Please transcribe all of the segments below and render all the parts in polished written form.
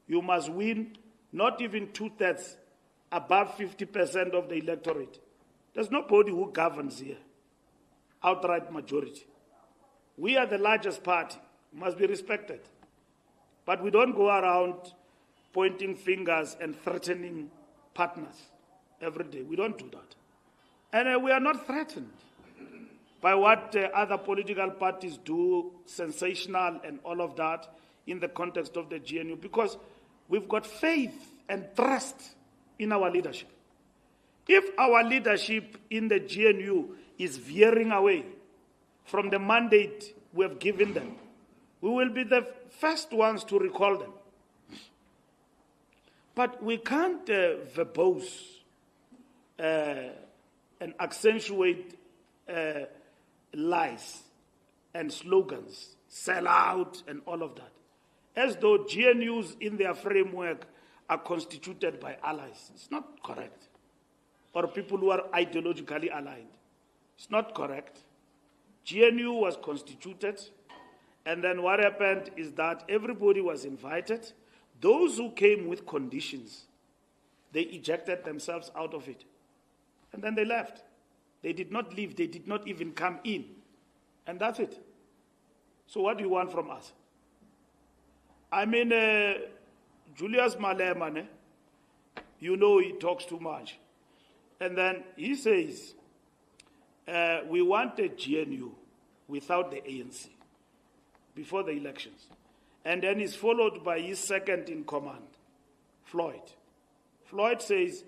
You must win not even 2/3, above 50% of the electorate. There's nobody who governs here, outright majority. We are the largest party, must be respected. But we don't go around pointing fingers and threatening partners every day. We don't do that. And we are not threatened by what other political parties do, sensational and all of that, in the context of the GNU, because we've got faith and trust in our leadership. If our leadership in the GNU is veering away from the mandate we have given them, we will be the first ones to recall them. But we can't verbose and accentuate lies and slogans, sell out and all of that, as though GNUs in their framework are constituted by allies. It's not correct. Or people who are ideologically aligned. It's not correct. GNU was constituted, and then what happened is that everybody was invited. Those who came with conditions, they ejected themselves out of it. And then they left. They did not leave. They did not even come in. And that's it. So what do you want from us? I mean, Julius Malema, you know he talks too much. And then he says, we want a GNU without the ANC before the elections. And then he's followed by his second in command, Floyd. Floyd says,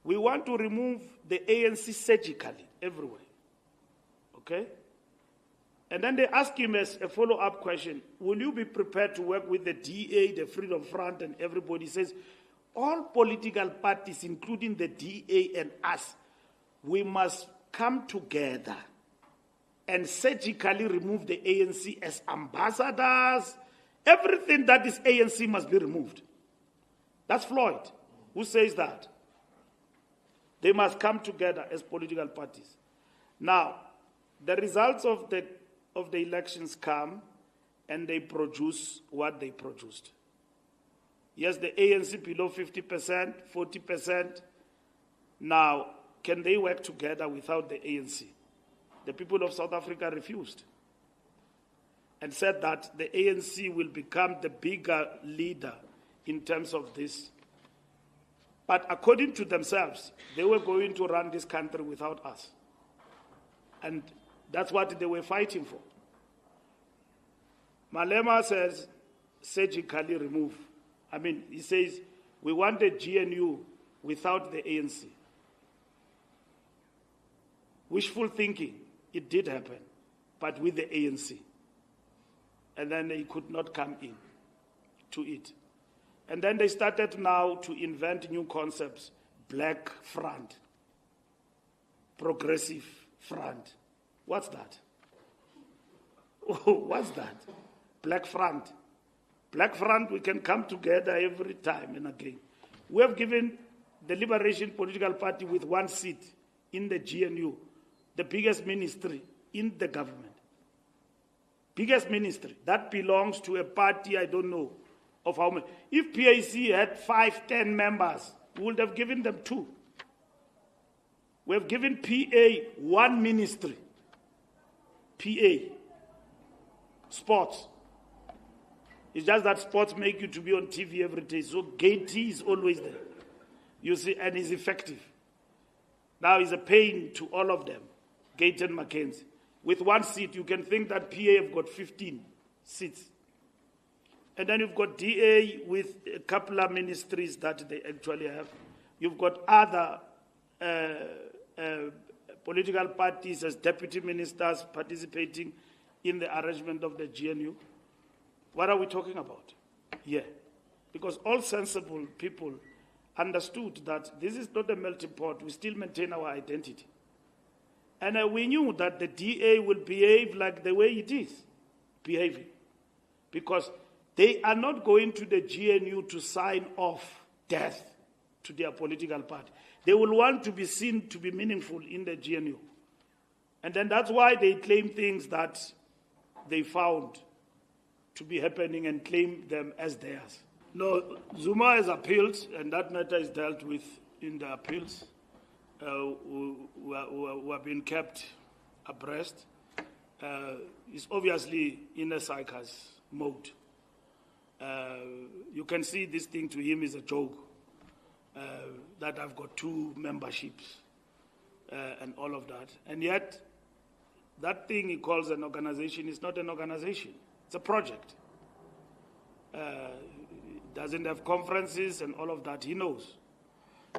we want to remove the ANC surgically everywhere. Okay? And then they ask him as a follow-up question, will you be prepared to work with the DA, the Freedom Front, and everybody? He says, all political parties, including the DA and us, we must come together and surgically remove the ANC as ambassadors. Everything that is ANC must be removed. That's Floyd who says that. They must come together as political parties. Now, the results of the elections come and they produce what they produced. Yes, the ANC below 50%, 40%. Now, can they work together without the ANC? The people of South Africa refused and said that the ANC will become the bigger leader in terms of this. But according to themselves, they were going to run this country without us. And that's what they were fighting for. Malema says, surgically remove. I mean, he says, we want a GNU without the ANC. Wishful thinking, it did happen, but with the ANC. And then they could not come in to it. And then they started now to invent new concepts. Black front, progressive front. What's that? What's that? Black front. Black front, we can come together every time and again. We have given the Liberation Political Party with one seat in the GNU, the biggest ministry in the government. Biggest ministry. That belongs to a party, I don't know of how many. If PAC had 5, 10 members, we would have given them 2. We have given PA 1 ministry. PA. Sports. It's just that sports make you to be on TV every day. So Gaiety is always there. You see, and is effective. Now it's a pain to all of them. Gaiety and Mackenzie. With 1 seat, you can think that PA have got 15 seats. And then you've got DA with a couple of ministries that they actually have. You've got other political parties as deputy ministers participating in the arrangement of the GNU. What are we talking about? Yeah. Because all sensible people understood that this is not a melting pot. We still maintain our identity. And we knew that the DA will behave like the way it is behaving. Because they are not going to the GNU to sign off death to their political party. They will want to be seen to be meaningful in the GNU. And then that's why they claim things that they found to be happening and claim them as theirs. No, Zuma has appealed, and that matter is dealt with in the appeals. We have been kept abreast. He's obviously in a psychos mode. You can see this thing to him is a joke, that I've got 2 memberships and all of that. And yet, that thing he calls an organization is not an organization. It's a project. Doesn't have conferences and all of that, he knows.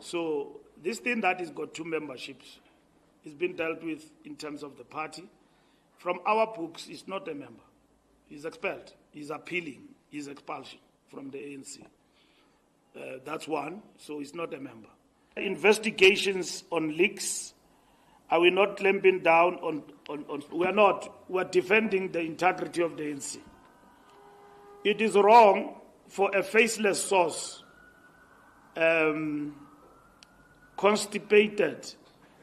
So this thing that has got 2 memberships is being dealt with in terms of the party. From our books, he's not a member. He's expelled. He's appealing his expulsion from the ANC. That's one, so he's not a member. Investigations on leaks, are we not clamping down on we are not. We are defending the integrity of the ANC. It is wrong for a faceless source constipated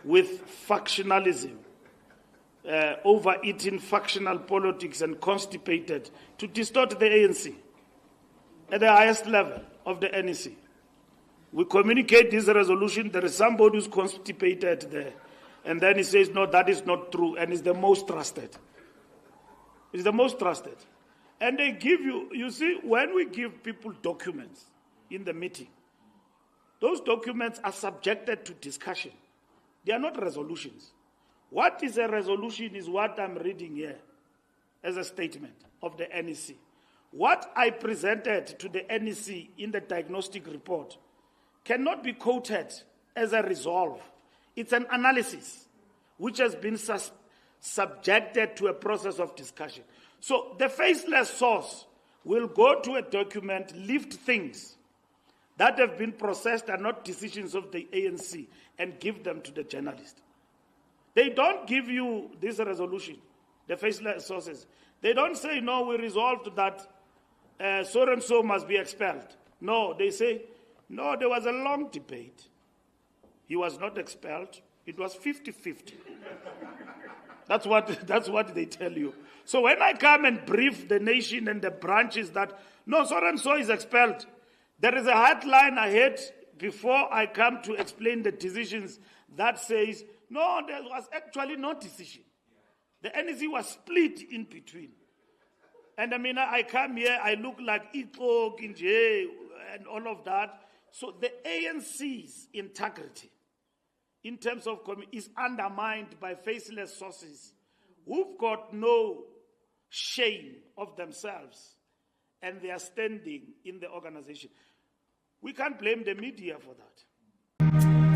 with factionalism, overeating factional politics and constipated to distort the ANC at the highest level of the NEC. We communicate this resolution, there is somebody who's constipated there, and then he says, no, that is not true, and is the most trusted. It's the most trusted. And they give you see, when we give people documents in the meeting, those documents are subjected to discussion. They are not resolutions. What is a resolution is what I'm reading here as a statement of the NEC. What I presented to the NEC in the diagnostic report cannot be quoted as a resolve. It's an analysis which has been subjected to a process of discussion. So the faceless source will go to a document, lift things that have been processed and not decisions of the ANC and give them to the journalist. They don't give you this resolution, the faceless sources. They don't say, no, we resolved that so-and-so must be expelled. No, they say, no, there was a long debate. He was not expelled. It was 50-50. That's what they tell you. So when I come and brief the nation and the branches that, no, so-and-so is expelled, there is a hotline ahead before I come to explain the decisions that says, no, there was actually no decision. The NEC was split in between. And I mean, I come here, I look like Ito, Kinje, and all of that. So the ANC's integrity in terms of is undermined by faceless sources who've got no shame of themselves and their standing in the organization. We can't blame the media for that.